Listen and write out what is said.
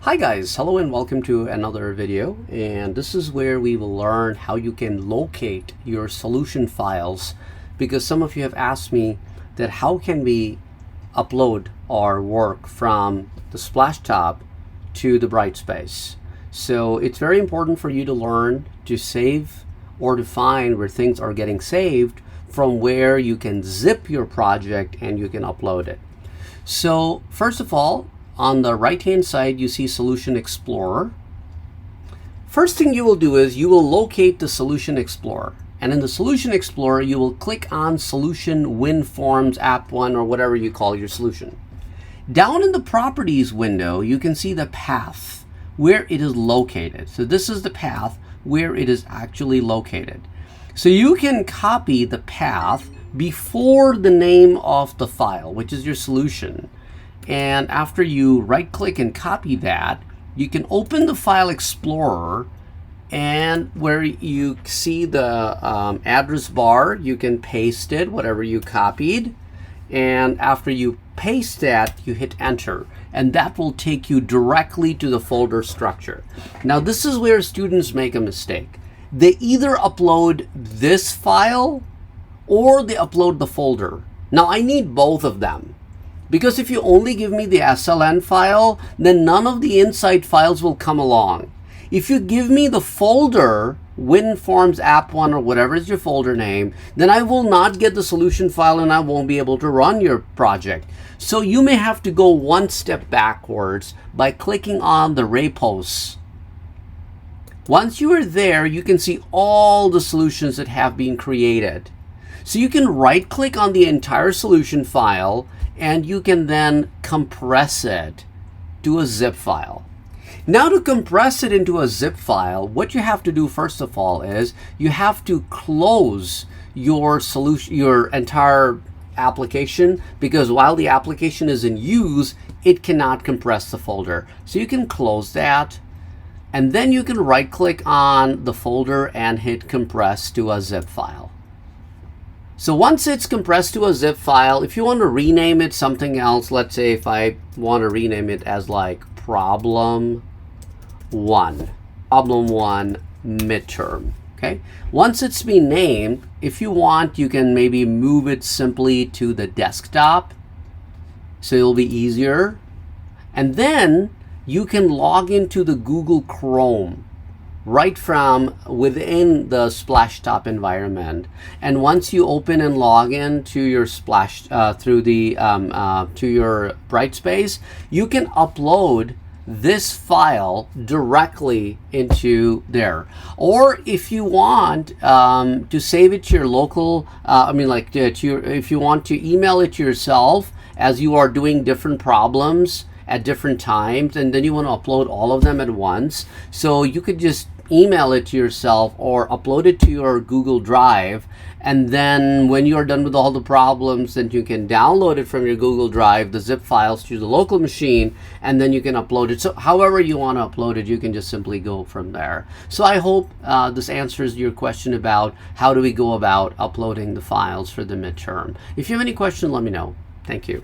Hi guys, hello and welcome to another video, and this is where we will learn how you can locate your solution files, because some of you have asked me that how can we upload our work from the Splashtop to the Brightspace. So it's very important for you to learn to save or to find where things are getting saved from where you can zip your project and you can upload it. So first of all, on the right hand side you see Solution Explorer. First thing you will do is you will locate the Solution Explorer, and in the Solution Explorer you will click on Solution WinForms App 1 or whatever you call your solution. Down in the Properties window you can see the path where it is located. So this is the path where it is actually located. So you can copy the path before the name of the file, which is your solution. And after you right click and copy that, you can open the File Explorer, and where you see the address bar, you can paste it, whatever you copied. And after you paste that, you hit enter, and that will take you directly to the folder structure. Now this is where students make a mistake. They either upload this file or they upload the folder. Now I need both of them, because if you only give me the SLN file, then none of the inside files will come along. If you give me the folder, WinForms App 1 or whatever is your folder name, then I will not get the solution file and I won't be able to run your project. So you may have to go one step backwards by clicking on the repos. Once you are there, you can see all the solutions that have been created. So you can right click on the entire solution file and you can then compress it to a zip file. Now to compress it into a zip file, what you have to do first of all is you have to close your solution, your entire application, because while the application is in use, it cannot compress the folder. So you can close that, and then you can right click on the folder and hit compress to a zip file. So once it's compressed to a zip file, if you want to rename it something else, let's say if I want to rename it as like problem 1 midterm. Okay. Once it's been named, if you want, you can maybe move it simply to the desktop, so it'll be easier. And then you can log into the Google Chrome right from within the Splashtop environment. And once you open and log in to your through the to your Brightspace, you can upload this file directly into there. Or if you want to save it to your local, if you want to email it to yourself as you are doing different problems at different times, and then you want to upload all of them at once, so you could just email it to yourself or upload it to your Google Drive, and then when you are done with all the problems, then you can download it from your Google Drive, the zip files, to the local machine, and then you can upload it. So however you want to upload it, you can just simply go from there. So I hope this answers your question about how do we go about uploading the files for the midterm. If you have any questions, let me know. Thank you.